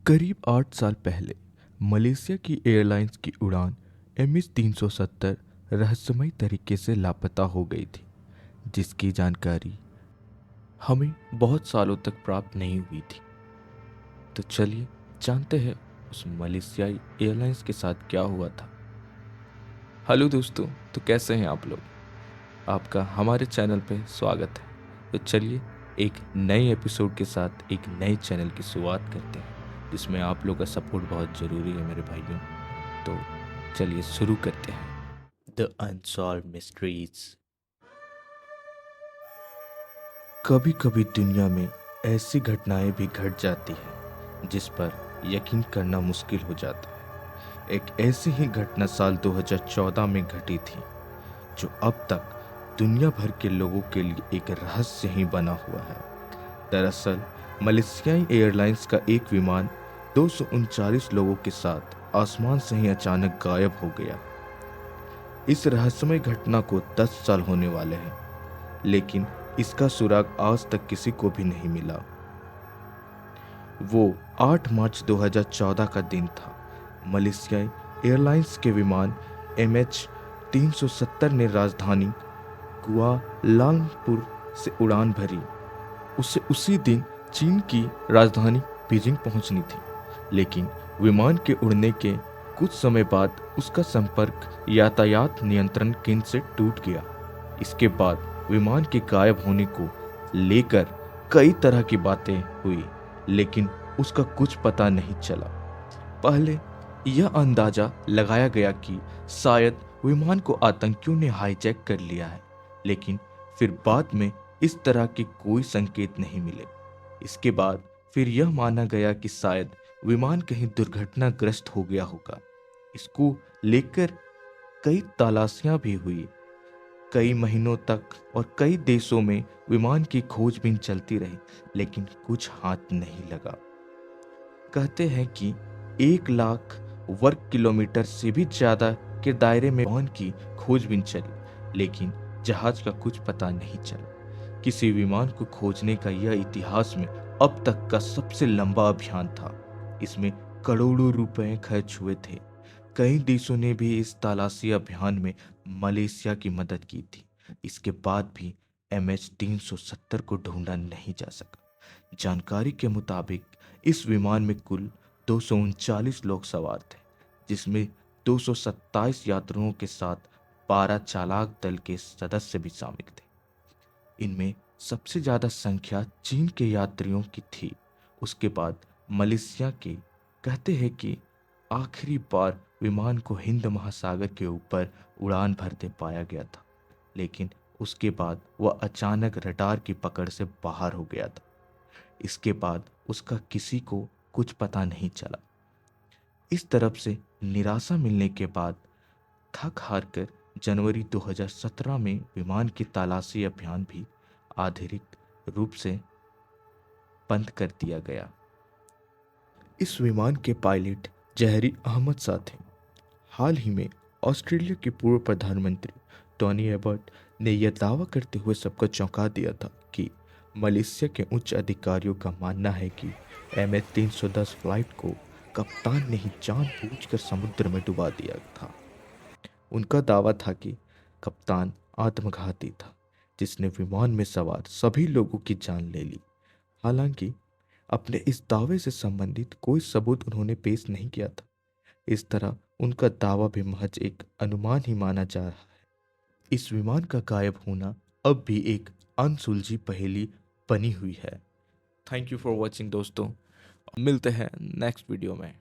करीब 8 साल पहले मलेशिया की एयरलाइंस की उड़ान MH370 रहस्यमय तरीके से लापता हो गई थी, जिसकी जानकारी हमें बहुत सालों तक प्राप्त नहीं हुई थी। तो चलिए जानते हैं उस मलेशियाई एयरलाइंस के साथ क्या हुआ था। हेलो दोस्तों, तो कैसे हैं आप लोग? आपका हमारे चैनल पे स्वागत है। तो चलिए एक नए एपिसोड के साथ एक नए चैनल की शुरुआत करते हैं, जिसमें आप लोग का सपोर्ट बहुत ज़रूरी है मेरे भाइयों। तो चलिए शुरू करते हैं द अनसॉल्व मिस्ट्रीज। कभी कभी दुनिया में ऐसी घटनाएं भी घट जाती हैं जिस पर यकीन करना मुश्किल हो जाता है। एक ऐसी ही घटना साल 2014 में घटी थी, जो अब तक दुनिया भर के लोगों के लिए एक रहस्य ही बना हुआ है। दरअसल मलेशियाई एयरलाइंस का एक विमान 239 लोगों के साथ आसमान से ही अचानक गायब हो गया। इस रहस्यमय घटना को 10 साल होने वाले हैं, लेकिन इसका सुराग आज तक किसी को भी नहीं मिला। वो 8 मार्च 2014 का दिन था। मलेशियाई एयरलाइंस के विमान MH370 ने राजधानी कुआलालंपुर से उड़ान भरी। उसे उसी दिन चीन की राजधानी बीजिंग पहुंचनी थी, लेकिन विमान के उड़ने के कुछ समय बाद उसका संपर्क यातायात नियंत्रण केंद्र से टूट गया। इसके बाद विमान के गायब होने को लेकर कई तरह की बातें हुई, लेकिन उसका कुछ पता नहीं चला। पहले यह अंदाजा लगाया गया कि शायद विमान को आतंकियों ने हाईजैक कर लिया है, लेकिन फिर बाद में इस तरह के कोई संकेत नहीं मिले। इसके बाद फिर यह माना गया कि शायद विमान कहीं दुर्घटनाग्रस्त हो गया होगा। इसको लेकर कई तलाशियां भी हुई, कई महीनों तक, और कई देशों में विमान की खोजबीन चलती रही, लेकिन कुछ हाथ नहीं लगा। कहते हैं कि 1 लाख वर्ग किलोमीटर से भी ज्यादा के दायरे में विमान की खोजबीन चली, लेकिन जहाज का कुछ पता नहीं चला। किसी विमान को खोजने का यह इतिहास में अब तक का सबसे लंबा अभियान था। इसमें करोड़ों रुपए खर्च हुए थे। कई देशों ने भी इस तलाशी अभियान में मलेशिया की मदद की थी। इसके बाद भी MH370 को ढूंढा नहीं जा सका। जानकारी के मुताबिक इस विमान में कुल 239 लोग सवार थे, जिसमें 227 यात्रियों के साथ 12 चालक दल के सदस्य भी शामिल थे। इनमें सबसे ज्यादा संख्या चीन के यात्रियों की थी। उसके बाद मलेशिया के। कहते हैं कि आखिरी बार विमान को हिंद महासागर के ऊपर उड़ान भरते पाया गया था, लेकिन उसके बाद वह अचानक रडार की पकड़ से बाहर हो गया था। इसके बाद उसका किसी को कुछ पता नहीं चला। इस तरफ से निराशा मिलने के बाद थक हार कर जनवरी 2017 में विमान की तलाशी अभियान भी आधिकारिक रूप से बंद कर दिया गया। इस विमान के पायलट जहरी अहमद शाह थे। हाल ही में ऑस्ट्रेलिया के पूर्व प्रधानमंत्री टोनी एबर्ट ने यह दावा करते हुए सबको चौंका दिया था कि मलेशिया के उच्च अधिकारियों का मानना है कि MH310 फ्लाइट को कप्तान ने ही जानबूझकर समुद्र में डुबा दिया था। उनका दावा था कि कप्तान आत्मघाती था, जिसने विमान में सवार सभी लोगों की जान ले ली। हालांकि अपने इस दावे से संबंधित कोई सबूत उन्होंने पेश नहीं किया था। इस तरह उनका दावा भी महज एक अनुमान ही माना जा रहा है। इस विमान का गायब होना अब भी एक अनसुलझी पहेली बनी हुई है। थैंक यू फॉर वॉचिंग दोस्तों। मिलते हैं नेक्स्ट वीडियो में।